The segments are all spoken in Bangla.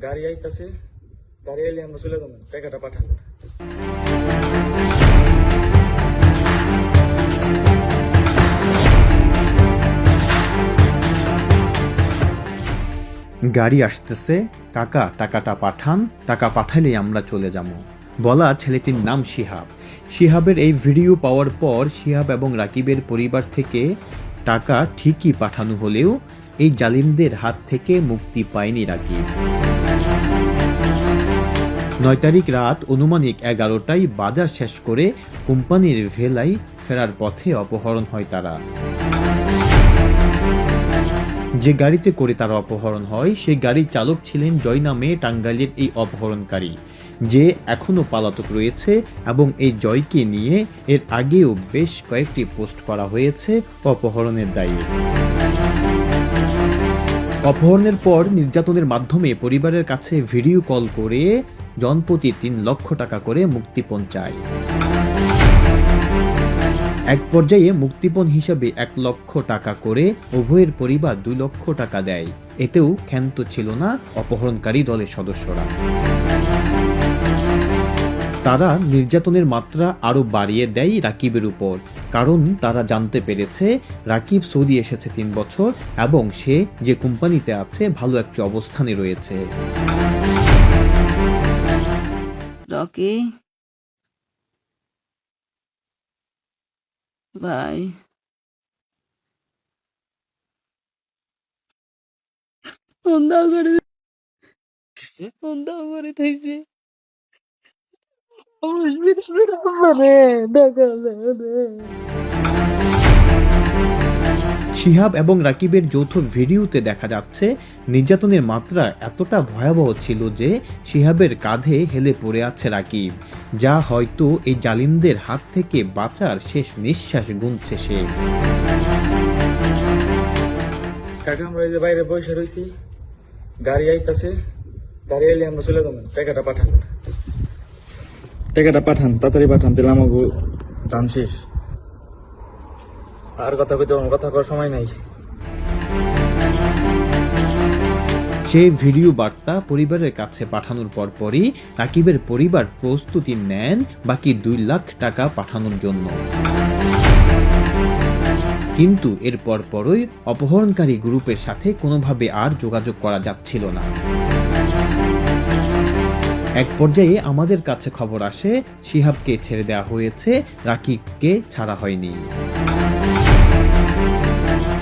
গাড়ি আইতাছে, গাড়ি আইলে আমরা চলে যাবো, টাকাটা পাঠান। গাড়ি আসতেছে, কাকা টাকাটা পাঠান, টাকা পাঠালেই আমরা চলে যাব বলা ছেলেটির নাম শিহাব। শিহাবের এই ভিডিও পাওয়ার পর শিহাব এবং রাকিবের পরিবার থেকে টাকা ঠিকই পাঠানো হলেও এই জালিমদের হাত থেকে মুক্তি পায়নি রাকিব। 9 তারিখ রাত অনুমানিক 11টায় বাজার শেষ করে কোম্পানির ভেলায় ফেরার পথে অপহরণ হয় তারা। যে গাড়িতে করে তারা অপহরণ হয় সেই গাড়ির চালক ছিলেন জয় নামে টাঙ্গাইলের এই অপহরণকারী, যে এখনও পলাতক রয়েছে এবং এই জয়কে নিয়ে এর আগেও বেশ কয়েকটি পোস্ট করা হয়েছে অপহরণের দায়ে। অপহরণের পর নির্যাতনের মাধ্যমে পরিবারের কাছে ভিডিও কল করে জনপ্রতি 3 লক্ষ টাকা করে মুক্তিপণ চায়। এক পর্যায়ে মুক্তিপণ হিসাবে 1 লক্ষ টাকা করে উভয়ের পরিবার 2 লক্ষ টাকা দেয়। এতেও ক্ষান্ত ছিল না অপহরণকারী দলের সদস্যরা। তারা নির্যাতনের মাত্রা আরো বাড়িয়ে দেয় রাকিবের উপর, কারণ তারা জানতে পেরেছে রাকিব সৌদি এসেছে 3 বছর এবং সে যে কোম্পানিতে আছে ভালো একটি অবস্থানে রয়েছে। রকি ভাই, ফোন দাও করে থাইছে শিহাব এবং রাকিবের যৌথ ভিডিওতে দেখা যাচ্ছে নির্যাতনের মাত্রা এতটা ভয়াবহ ছিল যে শিহাবের কাঁধে হেলে পড়ে আছে রাকিব, যা হয়তো এই জালিমদের হাত থেকে বাঁচার শেষ নিঃশ্বাস গুনছে সে। কাকা আমরা এই যে বাইরে বসে রয়েছি, গাড়ি আইতাছে, গাড়ি আইলে আমরা চলে যাবো, টাকাটা পাঠান। টাকাটা পাঠান, তাড়াতাড়ি পাঠান, তাহলে আমাকে দান শেষ। আর কথা কইতে কথা করার সময় নাই। সেই ভিডিও বার্তা পরিবারের কাছে পাঠানোর পরপরই রাকিবের পরিবার প্রস্তুতি নেন বাকি 2 লাখ টাকা পাঠানোর জন্য। কিন্তু এর পরপরই অপহরণকারী গ্রুপের সাথে কোনোভাবে আর যোগাযোগ করা যাচ্ছিল না। এক পর্যায়ে আমাদের কাছে খবর আসে শিহাবকে ছেড়ে দেওয়া হয়েছে, রাকিবকে ছাড়া হয়নি।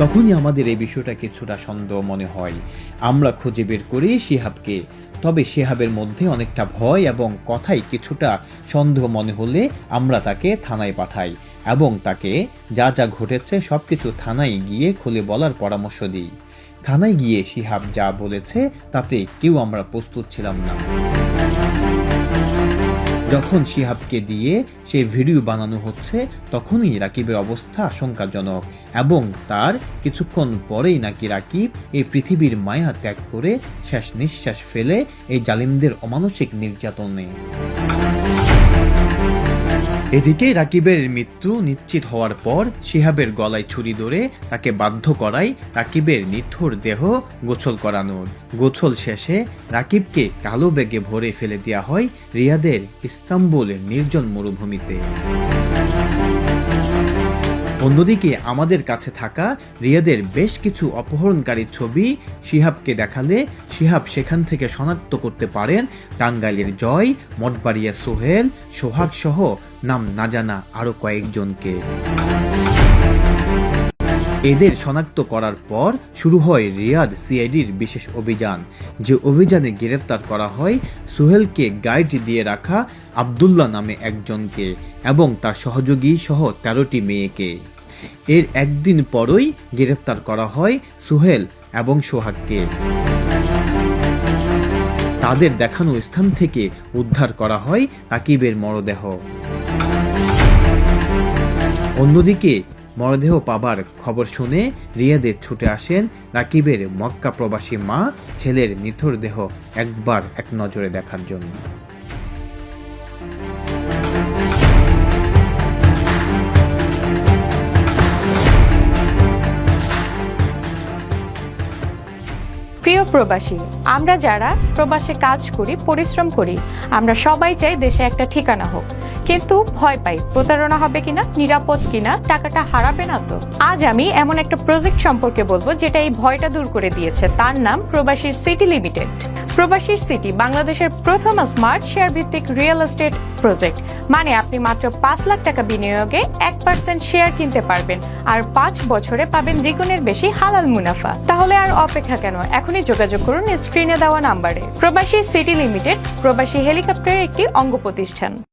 তখনই আমাদের এই বিষয়টা কিছুটা সন্দেহ মনে হয়। আমরা খুঁজে বের করি শিহাবকে, তবে শিহাবের মধ্যে অনেকটা ভয় এবং কথাই কিছুটা সন্দেহ মনে হলে আমরা তাকে থানায় পাঠাই এবং তাকে যা যা ঘটেছে সবকিছু থানায় গিয়ে খুলে বলার পরামর্শ দিই। থানায় গিয়ে শিহাব যা বলেছে তাতে কেউ আমরা প্রস্তুত ছিলাম না। যখন শিহাবকে দিয়ে সেই ভিডিও বানানো হচ্ছে তখনই রাকিবের অবস্থা আশঙ্কাজনক এবং তার কিছুক্ষণ পরেই নাকি রাকিব এই পৃথিবীর মায়া ত্যাগ করে শেষ নিঃশ্বাস ফেলে এই জালিমদের অমানসিক নির্যাতনে। এদিকে রাকিবের মৃত্যু নিশ্চিত হওয়ার পর শিহাবের গলায় ছুরি ধরে তাকে বাধ্য করায় রাকিবের নিথর দেহ গোসল করানোর। গোসল শেষে রাকিবকে কালো ব্যাগে ভরে ফেলে দেওয়া হয় রিয়াদের ইস্তাম্বুলের নির্জন মরুভূমিতে। অন্যদিকে আমাদের কাছে থাকা রিয়াদের বেশ কিছু অপহরণকারী ছবি শিহাবকে দেখালে শিহাব সেখান থেকে শনাক্ত করতে পারেন টাঙ্গাইলের জয়, মঠবাড়িয়া সোহেল, সোহাগ সহ নাম না জানা আরো কয়েকজনকে। এদের শনাক্ত করার পর শুরু হয় রিয়াদ সিআইডির বিশেষ অভিযান, যে অভিযানে গ্রেফতার করা হয় সোহেলকে গাইড দিয়ে রাখা আব্দুল্লাহ নামে একজনকে এবং তার সহযোগী সহ 13টি মেয়েকে। এর একদিন পরই গ্রেফতার করা হয় সোহেল এবং সোহাগকে। তাদের দেখানো স্থান থেকে উদ্ধার করা হয় রাকিবের মরদেহ। অন্যদিকে মরদেহ পাবার খবর শুনে রিয়াদে ছুটে আসেন রাকিবের মক্কা প্রবাসী মা ছেলের নিথর দেহ একবার এক নজরে দেখার জন্য। প্রিয় প্রিয় প্রবাসী, আমরা যারা প্রবাসে কাজ করি, পরিশ্রম করি, আমরা সবাই চাই দেশে একটা ঠিকানা হোক, কিন্তু ভয় পাই প্রতারণা হবে কিনা, নিরাপদ কিনা, টাকাটা হারাবে না তো। আজ আমি এমন একটা প্রজেক্ট সম্পর্কে বলবো যেটা এই ভয়টা দূর করে দিয়েছে। তার নাম প্রবাসীর সিটি লিমিটেড। প্রবাসীর সিটি বাংলাদেশের প্রথম স্মার্ট শেয়ার ভিত্তিক রিয়েল এস্টেট প্রজেক্ট। মানে আপনি মাত্র 5 লাখ টাকা বিনিয়োগে 1% শেয়ার কিনতে পারবেন, আর 5 বছরে পাবেন দ্বিগুণের বেশি হালাল মুনাফা। তাহলে আর অপেক্ষা কেন? এখনই যোগাযোগ করুন স্ক্রিনে দেওয়া নাম্বারে। প্রবাসী সিটি লিমিটেড প্রবাসী হেলিকপ্টারের একটি অঙ্গ প্রতিষ্ঠান।